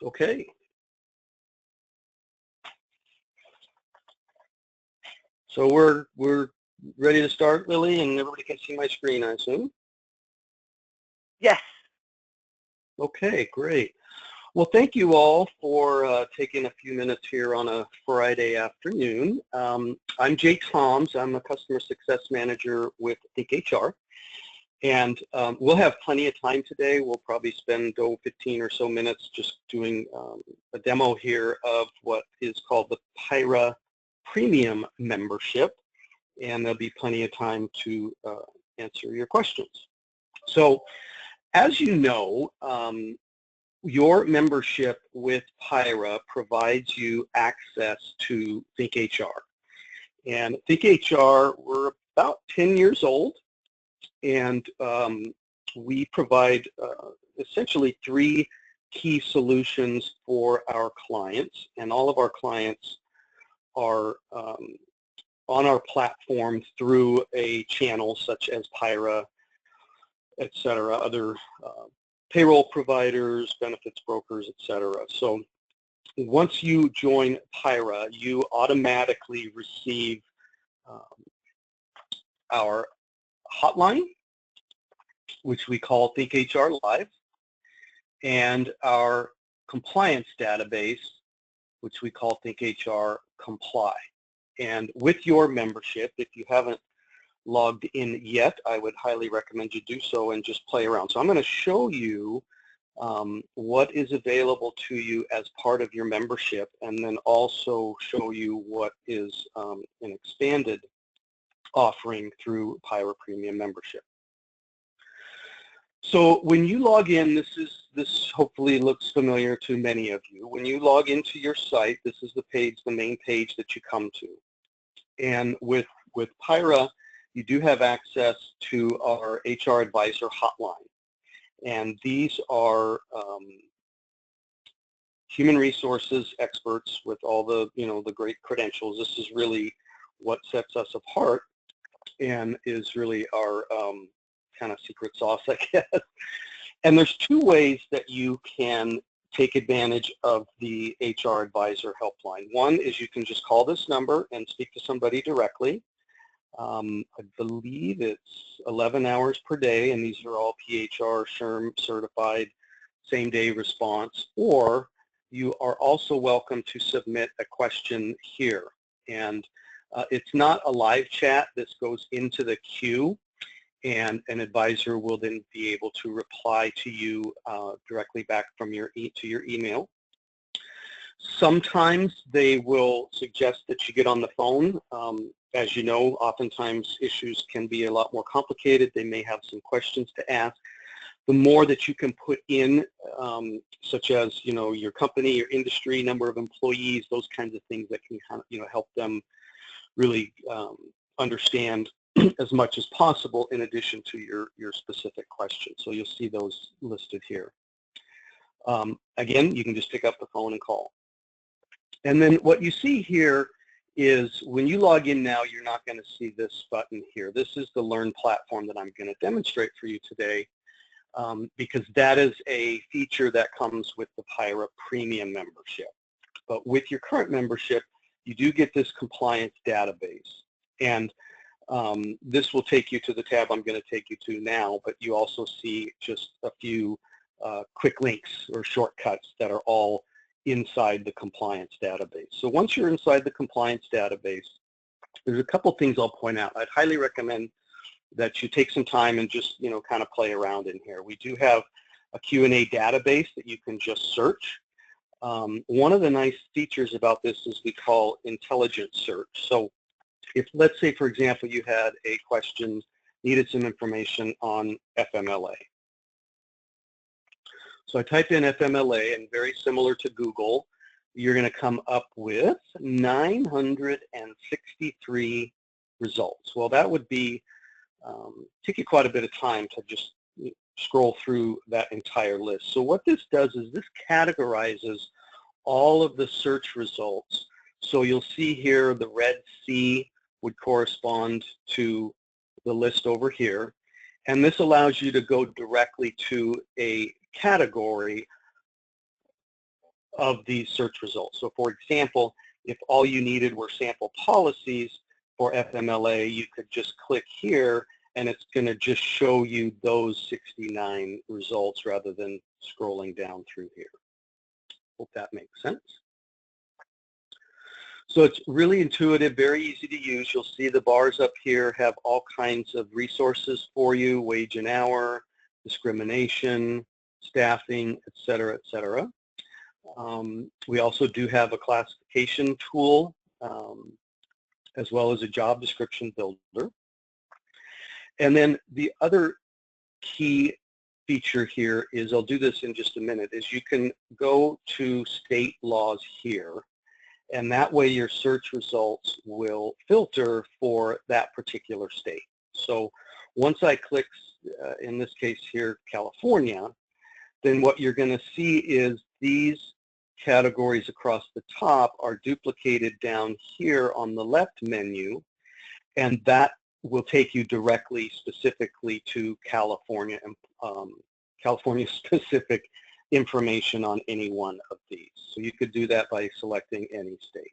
Okay. So we're ready to start, Lily, and everybody can see my screen, I assume? Yes. Okay, great. Well, thank you all for taking a few minutes here on a Friday afternoon. I'm Jay Toms. I'm a Customer Success Manager with PIHRA. And we'll have plenty of time today. We'll probably spend 15 or so minutes just doing a demo here of what is called the PIHRA Premium Membership. And there'll be plenty of time to answer your questions. So as you know, your membership with PIHRA provides you access to ThinkHR. And ThinkHR, we're about 10 years old, and we provide essentially 3 key solutions for our clients, and all of our clients are on our platform through a channel such as PIHRA, etc., other payroll providers, benefits brokers, etc. So once you join PIHRA, you automatically receive our hotline, which we call ThinkHR Live, and our compliance database, which we call ThinkHR Comply. And with your membership, if you haven't logged in yet, I would highly recommend you do so and just play around. So I'm going to show you what is available to you as part of your membership, and then also show you what is an expanded offering through PIHRA Premium membership. So when you log in, this hopefully looks familiar to many of you. When you log into your site, this is the page, the main page that you come to. And with PIHRA, you do have access to our HR Advisor hotline. And these are human resources experts with all the, the great credentials. This is really what sets us apart and is really our kind of secret sauce, I guess. And there's 2 ways that you can take advantage of the HR Advisor helpline. One is you can just call this number and speak to somebody directly. I believe it's 11 hours per day, and these are all PIHRA SHRM certified same-day response. Or you are also welcome to submit a question here. And it's not a live chat. This goes into the queue, and an advisor will then be able to reply to you directly back from your email. Sometimes they will suggest that you get on the phone. As you know, oftentimes issues can be a lot more complicated. They may have some questions to ask. The more that you can put in, such as your company, your industry, number of employees, those kinds of things that can kind of help them really understand as much as possible in addition to your specific question. So you'll see those listed here. Again, you can just pick up the phone and call. And then what you see here is when you log in now, you're not going to see this button here. This is the Learn platform that I'm going to demonstrate for you today, because that is a feature that comes with the PIHRA Premium membership. But with your current membership, you do get this compliance database. And this will take you to the tab I'm going to take you to now, but you also see just a few quick links or shortcuts that are all inside the compliance database. So once you're inside the compliance database, there's a couple things I'll point out. I'd highly recommend that you take some time and just kind of play around in here. We do have a Q&A database that you can just search. One of the nice features about this is we call intelligent search. So if, let's say, for example, you had a question, needed some information on FMLA. So I type in FMLA, and very similar to Google, you're going to come up with 963 results. Well, that would be take you quite a bit of time to just scroll through that entire list. So what this does is this categorizes all of the search results. So you'll see here the red C would correspond to the list over here. And this allows you to go directly to a category of these search results. So for example, if all you needed were sample policies for FMLA, you could just click here and it's going to just show you those 69 results rather than scrolling down through here. Hope that makes sense. So it's really intuitive, very easy to use. You'll see the bars up here have all kinds of resources for you, wage and hour, discrimination, staffing, et cetera, et cetera. We also do have a classification tool as well as a job description builder. And then the other key feature here is, I'll do this in just a minute, is you can go to state laws here, and that way your search results will filter for that particular state. So once I click, in this case here, California, then what you're going to see is these categories across the top are duplicated down here on the left menu, and that will take you directly specifically to California and California specific information on any one of these. So you could do that by selecting any state.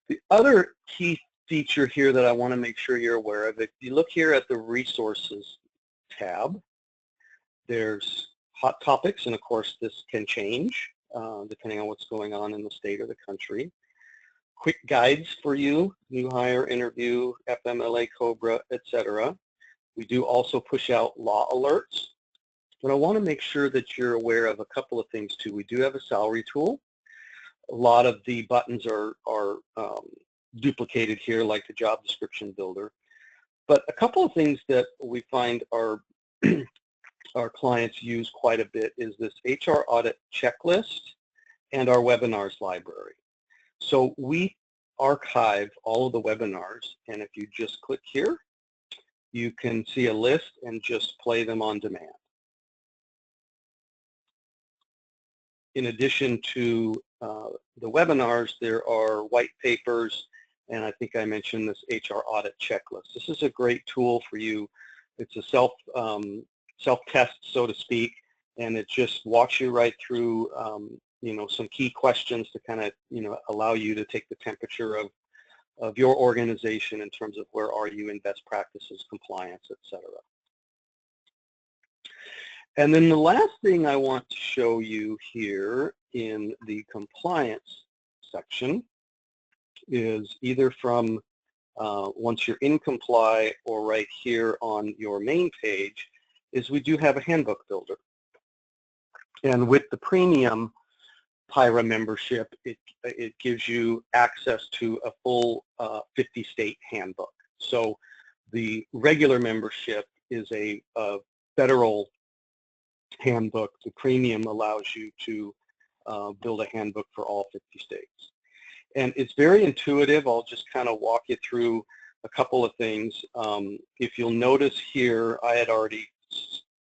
The other key feature here that I want to make sure you're aware of, if you look here at the resources tab, there's hot topics, and of course this can change depending on what's going on in the state or the country. Quick guides for you, new hire, interview, FMLA, COBRA, etc. We do also push out law alerts, but I want to make sure that you're aware of a couple of things too. We do have a salary tool. A lot of the buttons are duplicated here, like the job description builder. But a couple of things that we find our clients use quite a bit is this HR audit checklist and our webinars library. So we archive all of the webinars, and if you just click here, you can see a list and just play them on demand. In addition to the webinars, there are white papers, and I think I mentioned this HR audit checklist. This is a great tool for you. It's a self-test, so to speak, and it just walks you right through you know, some key questions to kind of, you know, allow you to take the temperature of your organization in terms of where are you in best practices, compliance, etc. And then the last thing I want to show you here in the compliance section is either from once you're in comply or right here on your main page, is we do have a handbook builder. And with the premium PIHRA membership, it gives you access to a full 50-state handbook. So the regular membership is a federal handbook. The premium allows you to build a handbook for all 50 states. And it's very intuitive. I'll just kind of walk you through a couple of things. If you'll notice here, I had already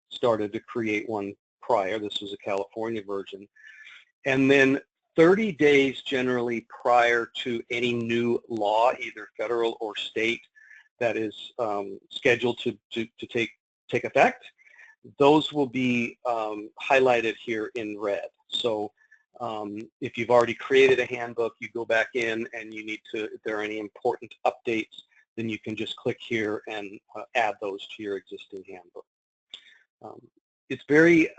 started to create one prior. This was a California version. And then 30 days generally prior to any new law, either federal or state, that is scheduled to take effect, those will be highlighted here in red. So if you've already created a handbook, you go back in and you need to, if there are any important updates, then you can just click here and add those to your existing handbook. It's very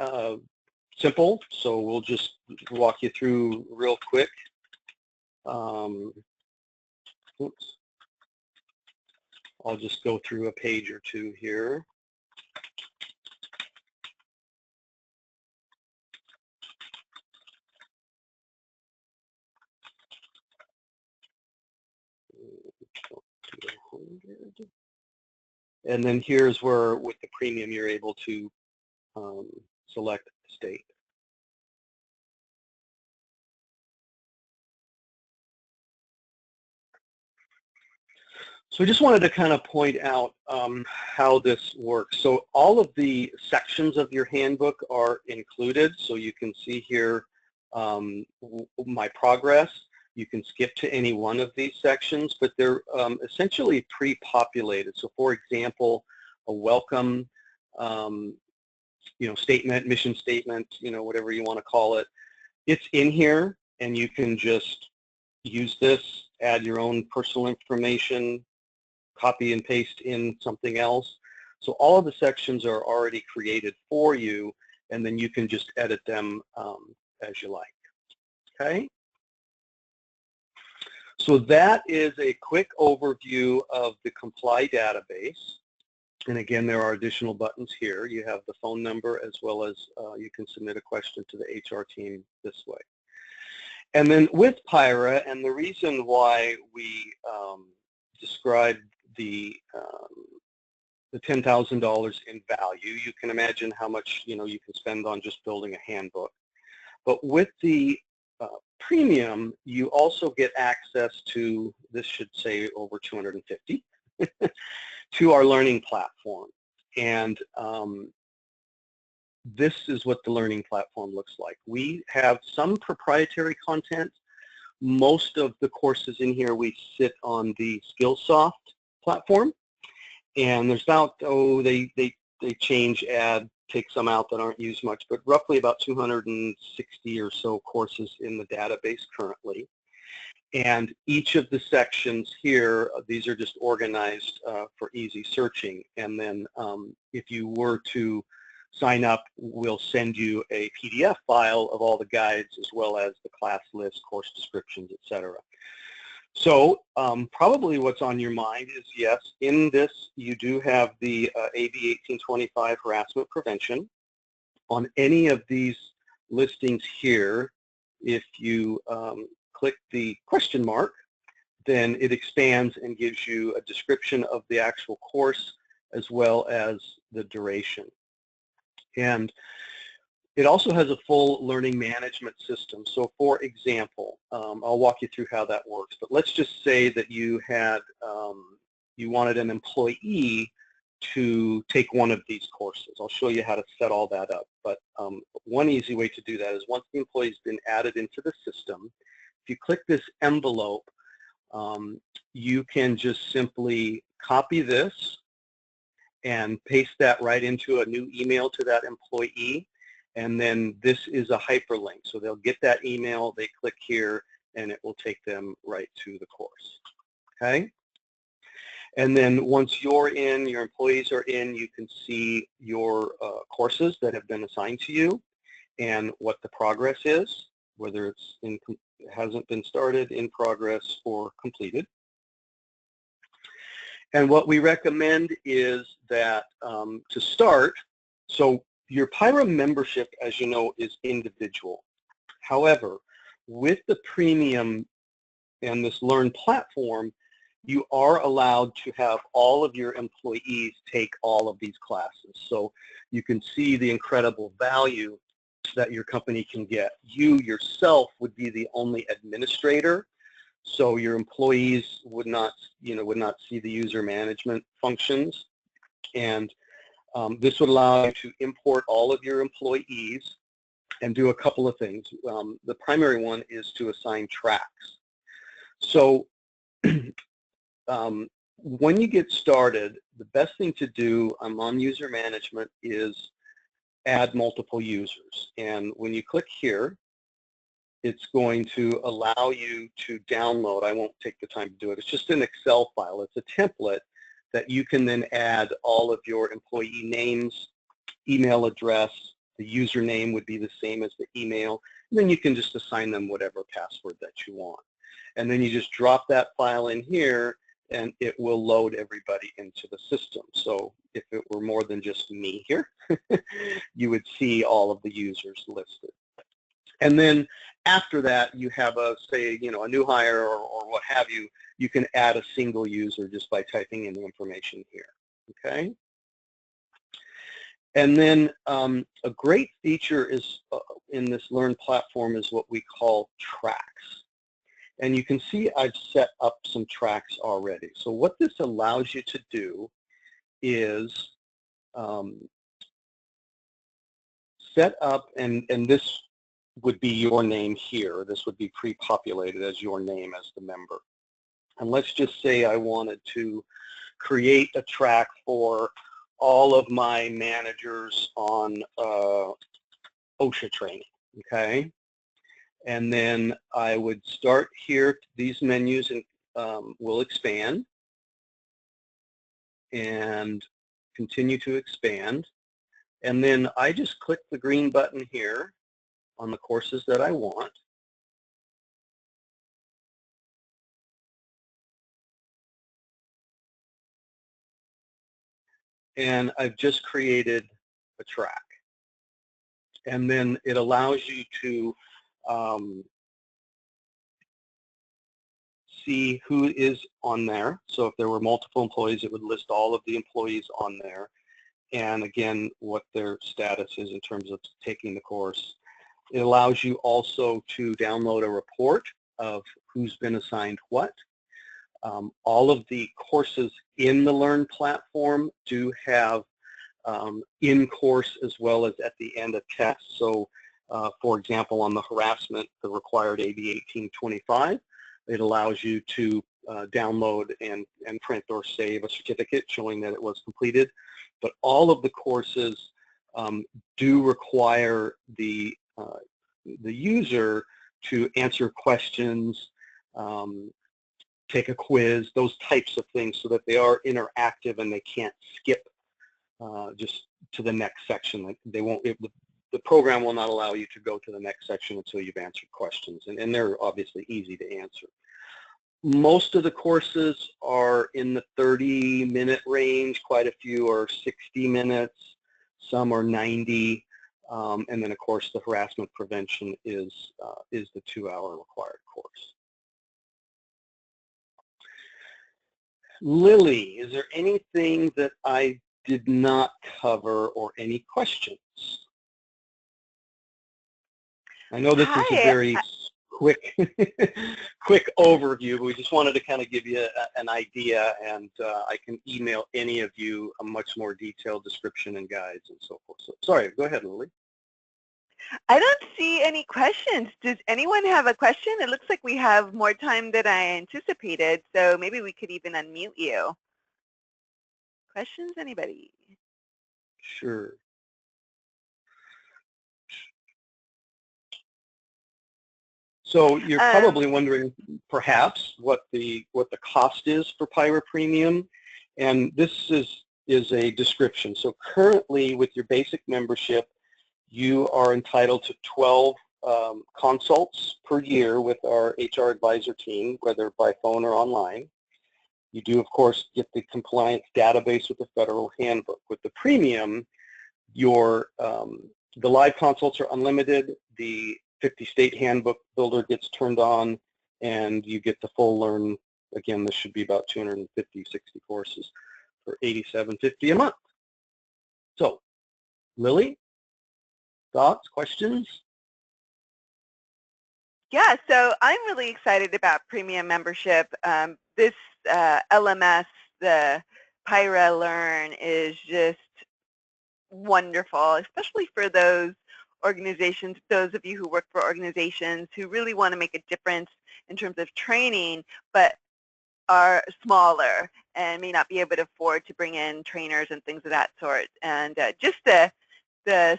simple, so we'll just walk you through real quick. Oops. I'll just go through a page or two here. And then here's where, with the premium, you're able to select state. So I just wanted to kind of point out how this works. So all of the sections of your handbook are included. So you can see here my progress. You can skip to any one of these sections, but they're essentially pre-populated. So for example, a welcome you know, statement, mission statement, you know, whatever you want to call it, it's in here, and you can just use this, add your own personal information, copy and paste in something else. So all of the sections are already created for you, and then you can just edit them as you like. Okay? So that is a quick overview of the Comply database. And again, there are additional buttons here. You have the phone number, as well as you can submit a question to the HR team this way. And then with PIHRA, and the reason why we described the $10,000 in value, you can imagine how much you can spend on just building a handbook. But with the premium, you also get access to, this should say over 250, to our learning platform. And this is what the learning platform looks like. We have some proprietary content. Most of the courses in here, we sit on the Skillsoft platform. And there's about, they change, add, take some out that aren't used much, but roughly about 260 or so courses in the database currently. And each of the sections here, these are just organized for easy searching. And then if you were to sign up, we'll send you a PDF file of all the guides, as well as the class list, course descriptions, etc. So probably what's on your mind is, yes, in this you do have the AB 1825 harassment prevention. On any of these listings here, if you click the question mark, then it expands and gives you a description of the actual course, as well as the duration. And it also has a full learning management system. So for example, I'll walk you through how that works, but let's just say that you had, you wanted an employee to take one of these courses. I'll show you how to set all that up. But one easy way to do that is, once the employee's been added into the system, if you click this envelope, you can just simply copy this and paste that right into a new email to that employee. And then this is a hyperlink. So they'll get that email, they click here, and it will take them right to the course. Okay? And then once you're in, your employees are in, you can see your courses that have been assigned to you and what the progress is, whether it's hasn't been started, in progress, or completed. And what we recommend is that to start, so your PIHRA membership, as you know, is individual. However, with the premium and this Learn platform, you are allowed to have all of your employees take all of these classes. So you can see the incredible value that your company can get. You yourself would be the only administrator, so your employees would not see the user management functions. And this would allow you to import all of your employees and do a couple of things. The primary one is to assign tracks. So when you get started, the best thing to do on user management is add multiple users. And when you click here, it's going to allow you to download. I won't take the time to do it. It's just an Excel file. It's a template that you can then add all of your employee names, email address. The username would be the same as the email. And then you can just assign them whatever password that you want. And then you just drop that file in here, and it will load everybody into the system. So if it were more than just me here, you would see all of the users listed. And then after that, you have a, say, a new hire or what have you, you can add a single user just by typing in the information here, okay? And then a great feature is in this Learn platform is what we call tracks. And you can see I've set up some tracks already. So what this allows you to do is set up, and this would be your name here. This would be pre-populated as your name as the member. And let's just say I wanted to create a track for all of my managers on OSHA training, okay? And then I would start here. These menus and will expand and continue to expand. And then I just click the green button here on the courses that I want. And I've just created a track. And then it allows you to see who is on there. So if there were multiple employees, it would list all of the employees on there. And again, what their status is in terms of taking the course. It allows you also to download a report of who's been assigned what. All of the courses in the Learn platform do have in-course as well as at the end of tests. So, for example, on the harassment, the required AB 1825, it allows you to download and print or save a certificate showing that it was completed. But all of the courses do require the user to answer questions, take a quiz, those types of things, so that they are interactive and they can't skip just to the next section. They won't. The program will not allow you to go to the next section until you've answered questions, and they're obviously easy to answer. Most of the courses are in the 30-minute range. Quite a few are 60 minutes. Some are 90. And then, of course, the harassment prevention is the 2-hour required course. Lily, is there anything that I did not cover or any questions? I know this is a very quick overview, but we just wanted to kind of give you an idea, and I can email any of you a much more detailed description and guides and so forth. So, sorry, go ahead, Lily. I don't see any questions. Does anyone have a question? It looks like we have more time than I anticipated, so maybe we could even unmute you. Questions, anybody? Sure. So you're probably wondering, perhaps, what the cost is for PIHRA Premium, and this is a description. So currently, with your basic membership, you are entitled to 12 consults per year with our HR advisor team, whether by phone or online. You do, of course, get the compliance database with the federal handbook. With the premium, the live consults are unlimited. The 50-state handbook builder gets turned on, and you get the full Learn. Again, this should be about 250, 60 courses for $87.50 a month. So, Lily, thoughts, questions? Yeah, so I'm really excited about premium membership. This LMS, the PIHRA Learn, is just wonderful, especially for those organizations, those of you who work for organizations who really want to make a difference in terms of training, but are smaller and may not be able to afford to bring in trainers and things of that sort. And just the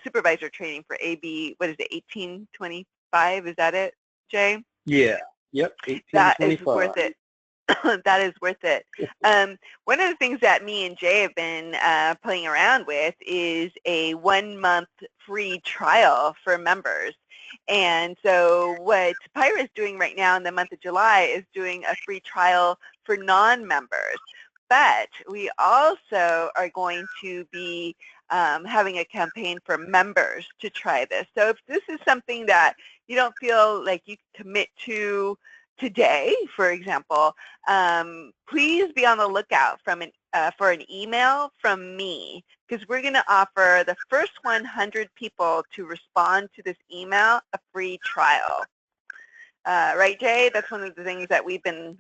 supervisor training for AB, what is it, 1825, is that it, Jay? Yeah, yep, 1825. That is worth it. That is worth it. One of the things that me and Jay have been playing around with is a 1-month free trial for members. And so what PIHRA is doing right now in the month of July is doing a free trial for non-members. But we also are going to be having a campaign for members to try this. So if this is something that you don't feel like you can commit to today, for example, please be on the lookout for an email from me, because we're going to offer the first 100 people to respond to this email a free trial. Right, Jay? That's one of the things that we've been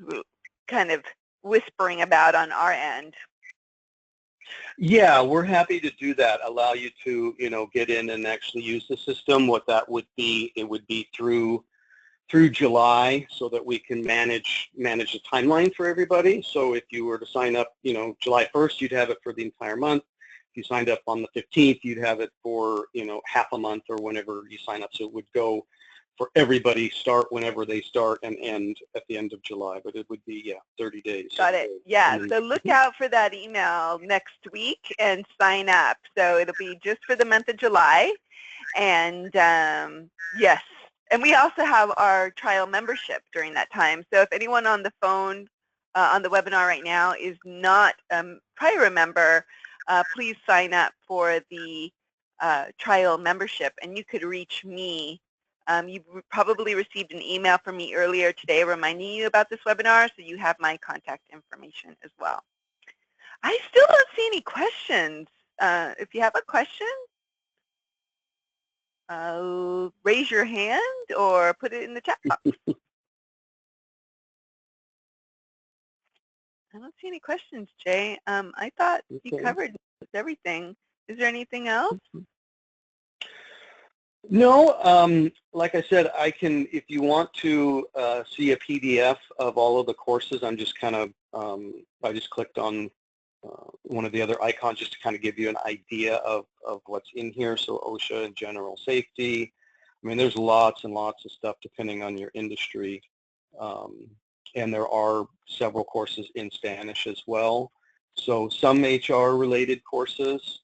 kind of whispering about on our end. Yeah, we're happy to do that. Allow you to, get in and actually use the system. What that would be, it would be through July, so that we can manage the timeline for everybody. So if you were to sign up, July 1st, you'd have it for the entire month. If you signed up on the 15th, you'd have it for, half a month or whenever you sign up. So it would go everybody start whenever they start and end at the end of July, but it would be, 30 days. Got it. Yeah, so look out for that email next week and sign up. So it'll be just for the month of July. And yes, and we also have our trial membership during that time. So if anyone on the phone, on the webinar right now is not a PIHRA member, please sign up for the trial membership, and you could reach me. You probably received an email from me earlier today reminding you about this webinar, so you have my contact information as well. I still don't see any questions. If you have a question, raise your hand or put it in the chat box. I don't see any questions, Jay. I thought you covered everything. Is there anything else? No, like I said, I can, if you want to see a PDF of all of the courses, I'm just kind of, I just clicked on one of the other icons just to kind of give you an idea of what's in here. So OSHA and general safety. I mean, there's lots and lots of stuff depending on your industry. And there are several courses in Spanish as well. So some HR related courses,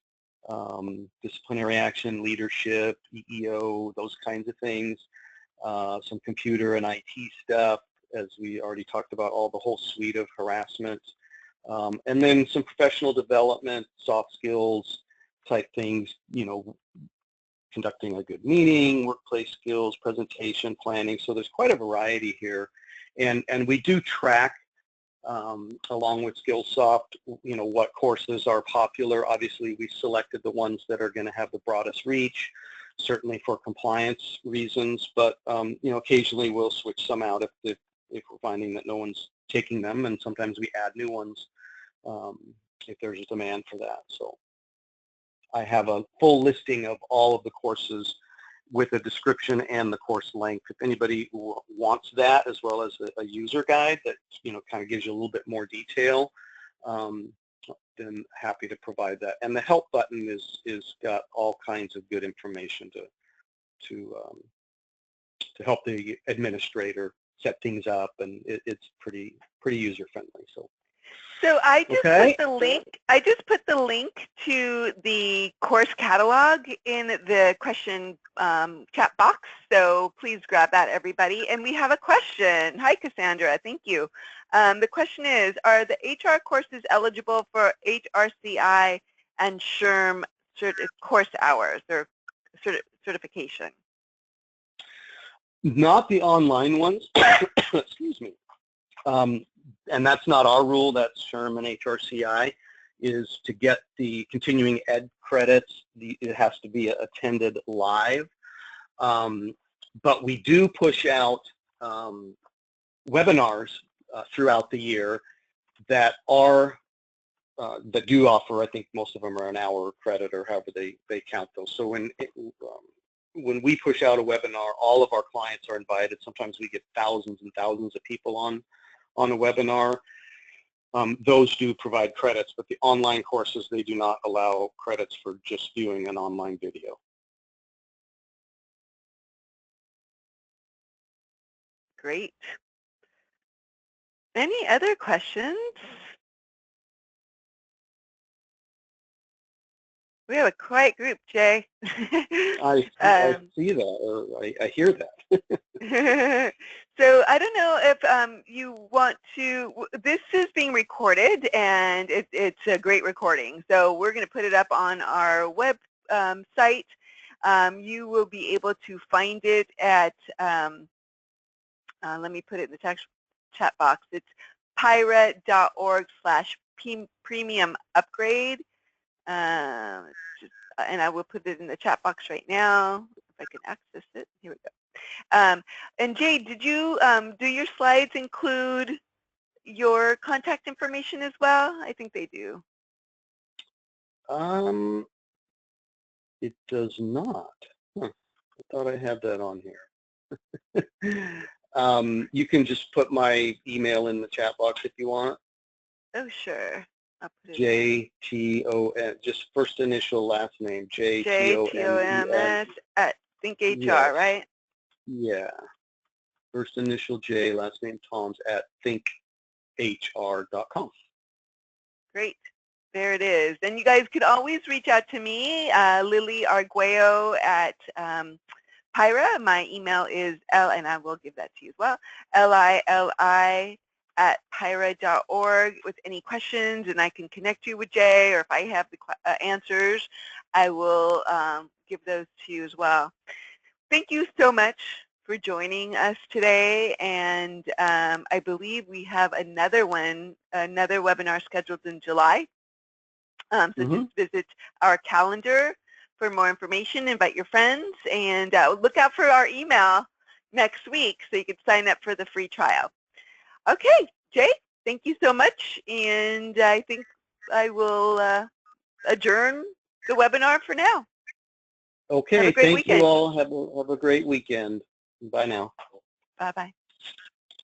disciplinary action, leadership, EEO, those kinds of things. Some computer and IT stuff, as we already talked about, all the whole suite of harassment. And then some professional development, soft skills type things, you know, conducting a good meeting, workplace skills, presentation, planning. So there's quite a variety here. And we do track, along with Skillsoft, you know, what courses are popular. Obviously, we selected the ones that are going to have the broadest reach, certainly for compliance reasons. But, you know, occasionally we'll switch some out if we're finding that no one's taking them, and sometimes we add new ones if there's a demand for that. So I have a full listing of all of the courses with a description and the course length. If anybody wants that, as well as a user guide that, you know, kind of gives you a little bit more detail, then happy to provide that. And the help button is got all kinds of good information to help the administrator set things up, and it's pretty user friendly. So I just put the link. I just put the link to the course catalog in the question chat box. So please grab that, everybody. And we have a question. Hi, Cassandra. Thank you. The question is: are the HR courses eligible for HRCI and SHRM course hours or certification? Not the online ones. Excuse me. And that's not our rule. That's SHRM and HRCI, is to get the continuing ed credits, it has to be attended live. But we do push out webinars throughout the year that are that do offer, I think most of them are an hour credit or however they count those. So when we push out a webinar, all of our clients are invited. Sometimes we get thousands and thousands of people on a webinar. Those do provide credits, but the online courses, they do not allow credits for just viewing an online video. Great. Any other questions? We have a quiet group, Jay. I see that, or I hear that. So I don't know if you want to, this is being recorded, and it's a great recording. So we're going to put it up on our web site. You will be able to find it at, let me put it in the chat box. It's PIHRA.org/premium upgrade. And I will put it in the chat box right now if I can access it. Here we go. And Jay, did you do your slides include your contact information as well? I think they do. It does not. Huh. I thought I had that on here. You can just put my email in the chat box if you want. Oh, sure. JTOM, just first initial last name, JTOMS at ThinkHR, yes. right? Yeah. First initial J, last name Toms at thinkhr.com. Great. There it is. And you guys could always reach out to me, Lily Arguello at PIHRA. My email is and I will give that to you as well, lili@pihra.org with any questions, and I can connect you with Jay, or if I have the answers, I will give those to you as well. Thank you so much for joining us today, and I believe we have another webinar scheduled in July. So just visit our calendar for more information, invite your friends, and look out for our email next week so you can sign up for the free trial. Okay, Jay, thank you so much, and I think I will adjourn the webinar for now. Okay, thank you all. Have a great weekend. Bye now. Bye-bye.